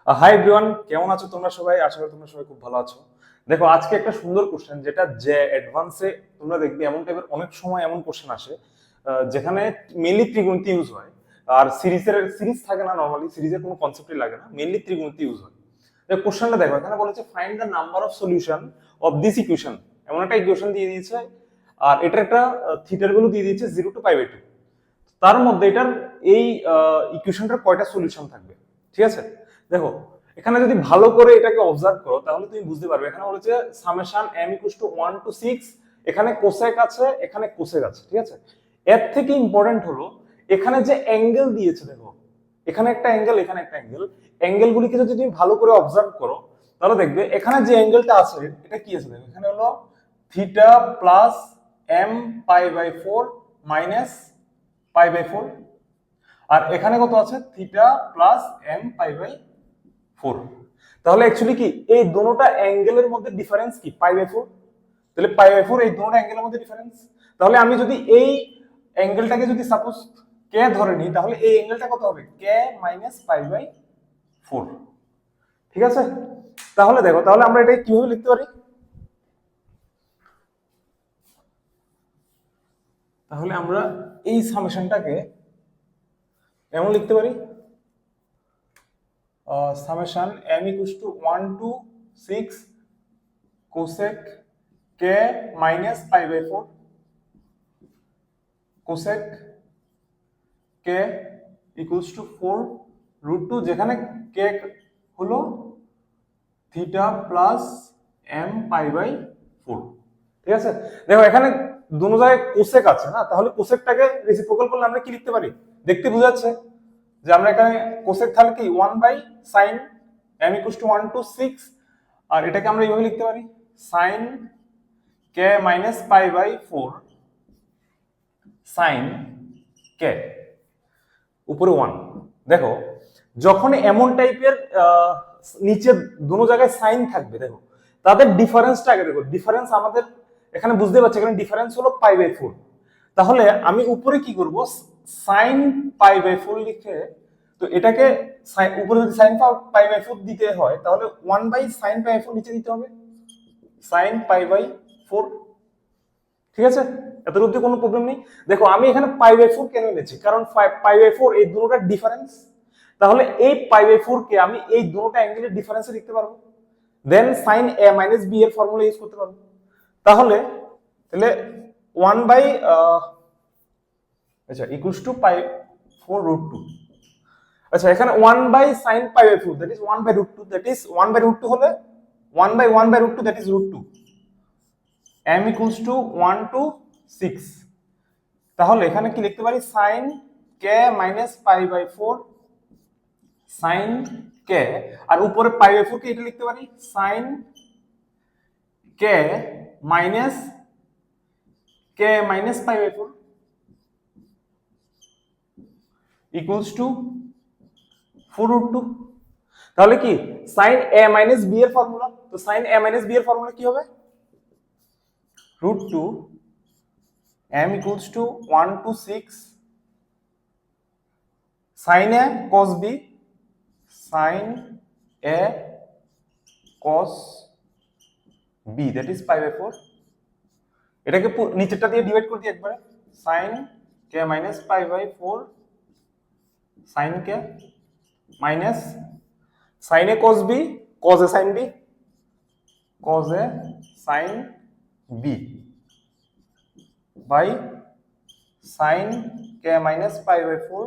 Hi everyone, কেমন আছো তোমরা সবাই? আশা করি তোমরা সবাই খুব ভালো আছো। দেখো, আজকে একটা সুন্দর কোশ্চেন, যেটা যে অ্যাডভান্সে তোমরা দেখবে এমন টাইপের অনেক সময় এমন কোশ্চেন আসে যেখানে মেনলি ত্রিগুণিত ইউজ হয়। আর সিরিজ থাকে না, নর্মালি সিরিজের কোনো কনসেপ্টই লাগে না, মেনলি ত্রিগুণিত ইউজ হয়। কোশ্চেনটা দেখো, এখানে বলেছে find the number of solution of this equation. এমন একটা ইকুয়েশন দিয়ে দিয়েছে, আর এটার একটা থিটার ভ্যালু দিয়ে দিয়েছে 0 to π/2। তার মধ্যে এটার এই ইকুয়েশনটার কয়টা সলিউশন থাকবে, ঠিক আছে? দেখো, এখানে যদি ভালো করে এটাকে অবজার্ভ করো তাহলে তুমি বুঝতে পারবে। এখানে বলেছে সামেশন m = 1 to 6, এখানে কোসেক আছে, এখানে কোসেক আছে, ঠিক আছে? এর থেকে ইম্পর্টেন্ট হলো এখানে যে অ্যাঙ্গেল দিয়েছে, দেখো এখানে একটা অ্যাঙ্গেল, এখানে একটা অ্যাঙ্গেল। অ্যাঙ্গেলগুলিকে যদি তুমি ভালো করে অবজার্ভ করো তাহলে দেখবে এখানে যে অ্যাঙ্গেলটা আছে এটা কি আছে, দেখো এখানে হলো থিটা প্লাস m π/4 মাইনাস π/4, আর এখানে কত আছে, থিটা প্লাস m π/4। তাহলে অ্যাকচুয়ালি কি এই দুটোটা অ্যাঙ্গেলের মধ্যে ডিফারেন্স কি, π/4। তাহলে π/4 এই দুটোটা অ্যাঙ্গেলের মধ্যে ডিফারেন্স। তাহলে আমি যদি এই অ্যাঙ্গেলটাকে যদি সাপোজ কে ধরে নিই, তাহলে এই অ্যাঙ্গেলটা কত হবে, কে মাইনাস π/4। ঠিক আছে? তাহলে দেখো, তাহলে আমরা এটা কিভাবে লিখতে পারি? তাহলে আমরা এই সামেশনটাকে এমন লিখতে পারি, summation m = 1 to 6 cosec k minus π/4 cosec k equals to 4√2, যেখানে k হলো থিটা প্লাস m π/4। ঠিক আছে? দেখো এখানে দুটো জায়গায় কোসেক আছে না, তাহলে কোসেকটাকে রেসিপ্রোকাল করলে আমরা কি লিখতে পারি? দেখতে বোঝা যাচ্ছে যে আমরা এখানে কোসেক তাহলে কি 1/sin m = 1 to 6, আর এটাকে আমরা এইভাবে লিখতে পারি sin k minus π/4 sin k উপরে 1। দেখো, যখন এমন টাইপের নিচে দুটো জায়গায় সাইন থাকবে, দেখো তাদের ডিফারেন্সটা আগে দেখো। ডিফারেন্স আমাদের এখানে বুঝতে পারছি, এখানে ডিফারেন্স হলো π/4। তাহলে আমি উপরে কি করব, sin π/4 লিখে, তো এটাকে উপরে যদি sin π/4 দিতে হয় তাহলে 1/sin π/4 নিচে দিতে হবে, sin π/4। ঠিক আছে? এতটুকু অবধি কোনো প্রবলেম নেই। দেখো আমি এখানে π/4 কেন এনেছি, কারণ π/4 এই দুটোটার ডিফারেন্স। তাহলে এই π/4 কে আমি এই দুটোটা অ্যাঙ্গেলের ডিফারেন্সে লিখতে পারবো, দেন sin a মাইনাস b এর ফর্মুলা ইউজ করতে পারবো। তাহলে তাহলে 1 বাই আচ্ছা ইকুয়ালস টু π4√2। আচ্ছা, এখানে 1/sin π/4 that is 1/√2, that is 1/√2 হলে 1/1/√2 that is √2। m equals to 1 to 6। তাহলে এখানে কি লিখতে পারি, sin k minus π/4 sin k, আর উপরে π/4 কে এটা লিখতে পারি sin k minus π/4 equals to 4√2। তাহলে কি sin a minus b এর ফর্মুলা, তো sin a minus b এর ফর্মুলা কি হবে, √2 m equals to 1 to 6 sin a cos b sin a cos b that is π/4। এটাকে নিচেরটা দিয়ে ডিভাইড করে দিই একবারে, sin k minus π/4 sin k minus sin a cos b cos a sin b cos a sin b by sin k minus π/4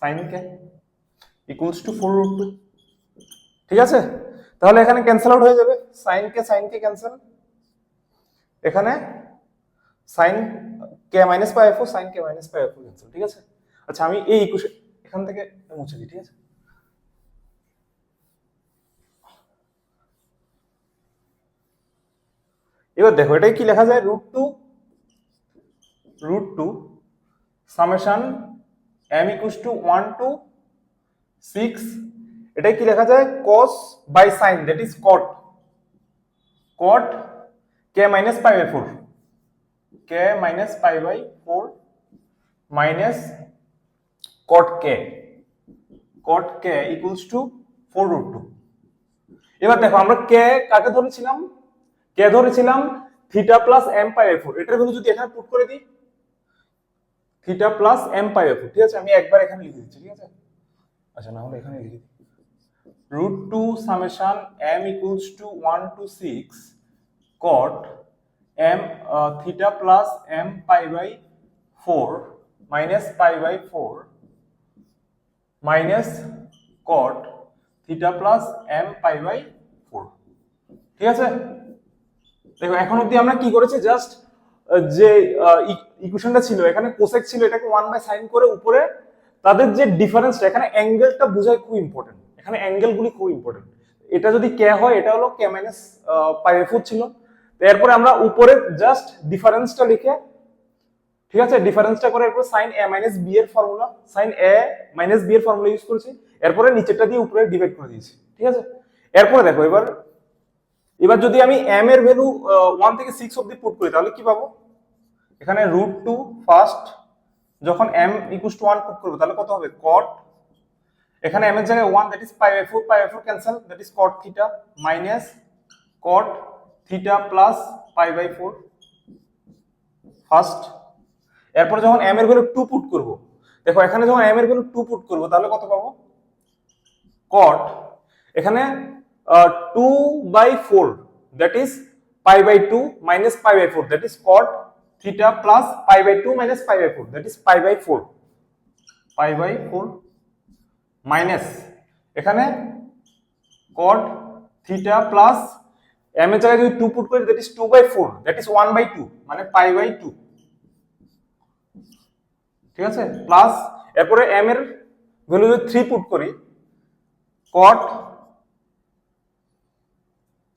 sin k equals to 4√2। ঠিক আছে? তাহলে এখানে ক্যান্সেল আউট হয়ে যাবে, sin k ক্যান্সেল, এখানে sin k minus π/4 sin k minus π/4 cancel. ঠিক আছে? আচ্ছা, আমি এই ইকুয়েশন এখান থেকে মুছে দিই। ঠিক আছে? এবার দেখো এটাই কি লেখা যায়, √2 summation m equals to 1 to 6, এটাই কি লেখা যায়, cos by sin that is cot k minus π/4 k minus π/4 minus cot k cot k equals to 4√2। এবার দেখো আমরা k কাকে ধরেছিলাম, k ধরেছিলাম theta plus m pi by 4। এটার ভ্যালু যদি এখানে পুট করে দিই theta plus m pi by 4, ঠিক আছে, আমি একবার এখানে লিখে দিচ্ছি, ঠিক আছে। আচ্ছা না হলে এখানে লিখে দিই √2 summation m equals to 1 to 6 cot m theta plus m pi by 4 minus pi by 4 minus cot theta plus m pi by 4, ঠিক আছে। দেখো এখন অবধি আমরা কি করেছি, জাস্ট যে ইকুয়েশনটা ছিল এখানে কোসেক ছিল, এটাকে 1 বাই সাইন করে উপরে তাদের যে ডিফারেন্সটা, এখানে অ্যাঙ্গেলটা বোঝায় খুব ইম্পর্টেন্ট, এখানে অ্যাঙ্গেলগুলি খুব ইম্পর্টেন্ট। এটা যদি কে হয় এটা হলো কে মাইনাস পাই বাই 4 ছিল। এরপরে আমরা উপরে জাস্ট ডিফারেন্সটা লিখে, ঠিক আছে, ডিফারেন্সটা করে এরপর সাইন এ মাইনাস বি এর ফর্মুলা, সাইন এ মাইনাস বি এর ফর্মুলা ইউজ করেছি, এরপরে নিচেরটা দিয়ে উপরে ডিভাইড করে দিয়েছি, ঠিক আছে। এরপরে দেখো এবার যদি আমি m এর ভ্যালু 1 থেকে 6 অবধি পুট করি তাহলে কি পাবো, এখানে √2 ফার্স্ট যখন m ইকুয়ালস টু 1 পুট করব তাহলে কত হবে cot, এখানে m এর জায়গায় 1 that is pi by 4 cancel, that is cot theta minus cot theta plus pi by 4 first. এরপর যখন m এর ভ্যালু 2 পুট করব, দেখো এখানে যখন m এর ভ্যালু 2 পুট করব তাহলে কত পাবো cot, এখানে 2 by 4 that is pi by 2 minus pi by 4 that is cot theta plus pi by 2 minus pi by 4 that is pi by 4 minus এখানে cot থিটা প্লাস m এর জায়গায় যদি 2 পুট করি that is 2 by 4 that is 1 by 2 মানে পাই by 2, ঠিক আছে, plus এরপরে m এর ভ্যালু যদি 3 পুট করি cot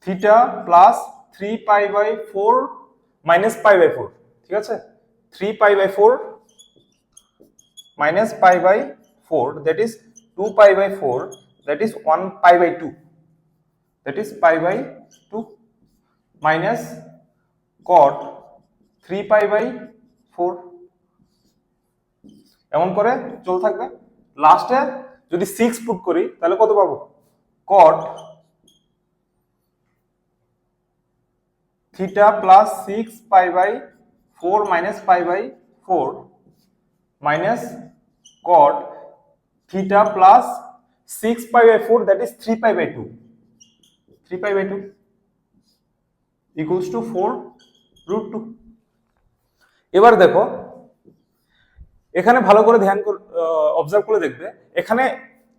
theta plus 3 pi by 4 minus pi by 4, ঠিক আছে, 3 pi by 4 minus pi by 4 that is 2 pi by 4 that is 1 pi by 2 that is pi by 2 minus cot 3 pi by 4, এমন করে চল থাকবে। লাস্টে যদি 6 পুট করি তাহলে কত পাবো cot theta plus 6 pi by 4 minus pi by 4 minus cot theta plus 6 pi by 4 that is 3 pi by 2 equals to 4√2। এবার দেখো এখানে ভালো করে ধ্যান অবজার্ভ করে দেখবে, এখানে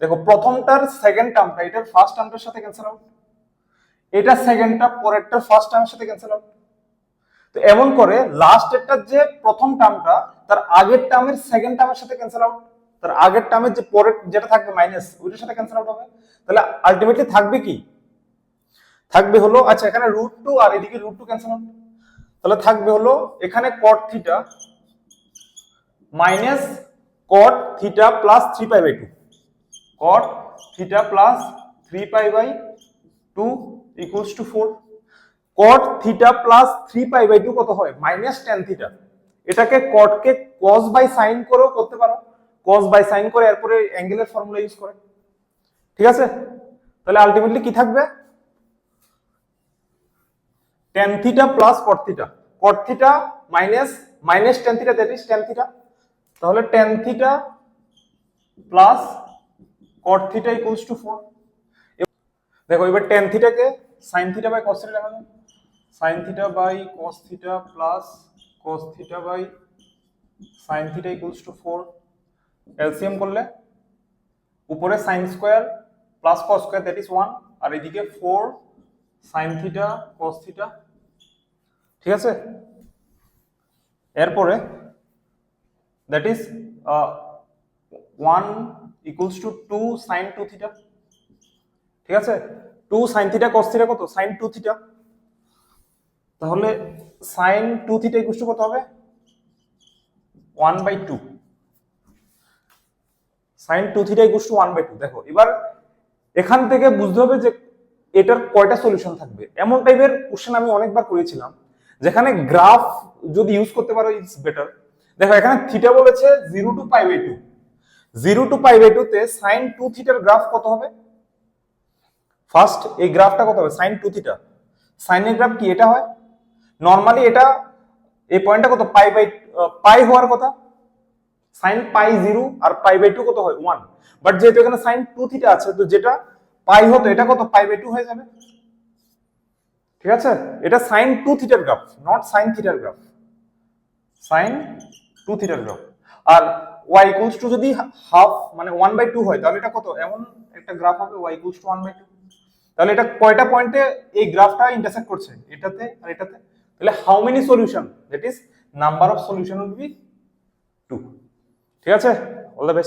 দেখো প্রথমটার সেকেন্ড টার্মটা এটার ফার্স্ট টার্মটার সাথে ক্যান্সেল আউট, এটা সেকেন্ডটা পরেরটা ফার্স্ট টার্মের সাথে ক্যান্সেল আউট। তো এমন করে লাস্টেরটার যে প্রথম টার্মটা তার আগের টার্মের সেকেন্ড টার্মের সাথে ক্যান্সেল আউট, তার আগের টার্মের যে পরের যেটা থাকবে মাইনাস ওইটার সাথে ক্যান্সেল আউট হবে। তাহলে আলটিমেটলি থাকবে কি, থাকবে হলো, আচ্ছা এখানে √2 আর এদিকে √2 ক্যান্সেল আউট, তাহলে থাকবে হলো এখানে cot theta minus cot theta plus 3 pi by 2, cot theta plus 3 pi by 2 equals to 4। cot theta plus 3 pi by 2 কত হয় মাইনাস tan থিটা, এটাকে cot কে cos বাই sin করেও করতে পারো, cos বাই sin করে এরপরে অ্যাঙ্গেলের ফর্মুলা ইউজ করে, ঠিক আছে। তাহলে আলটিমেটলি কি থাকবে tan theta plus cot theta minus tan theta that is tan theta, তাহলে tan theta plus cot theta equals to 4। দেখো এবার tan থিটাকে sin theta by cos theta লেখা যায়, sin theta by cos theta plus cos theta by sin theta equals to 4, LCM করলে উপরে sin square plus cos square that is 1 আর এদিকে 4 sin theta cos theta, ঠিক আছে। এরপরে that is 1 equals to 2 sin 2 theta, ঠিক আছে, 2 sin theta cos theta কত sin 2 থিটা, তাহলে sin 2 থিটা ইকুয়ালস টু কত হবে 1 by 2, sin 2 theta equals to 1 by 2। দেখো এবার এখান থেকে বুঝতে হবে যে এটার কয়টা সলিউশন থাকবে। এমন টাইপের কোশ্চেন আমি অনেকবার করেছিলাম যেখানে গ্রাফ যদি ইউজ করতে পারো ইটস বেটার। দেখো এখানে থিটা বলেছে 0 to pi by 2, 0 to pi by 2 তে sin 2 থিটার গ্রাফ কত হবে? ফার্স্ট এই গ্রাফটা কত হবে? sin 2 theta. sin এর গ্রাফ কি এটা হয়? নরমালি এটা এই পয়েন্টটা কত? পাই হওয়ার কথা। sin pi 0 R pi by 2 কত হয়? 1। বাট যেহেতু এখানে sin 2 থিটা আছে, তো যেটা পাই হতো এটা কত? পাই বাই 2 হয়ে যাবে। ঠিক আছে, এটা sin 2 থিটার গ্রাফ, নট sin থিটার গ্রাফ, sin 2 থিটার গ্রাফ। আর y ইকুয়ালস টু যদি হাফ মানে 1/2 হয়, তাহলে এটা কত? এমন একটা গ্রাফ হবে y ইকুয়ালস টু 1/2। তাহলে এটা কয়টা পয়েন্টে এই গ্রাফটা ইন্টারসেক্ট করছে? এটাতে আর এটাতে। তাহলে how many solution, that is number of solution will be 2। ঠিক আছে, অল দ্য বেস্ট।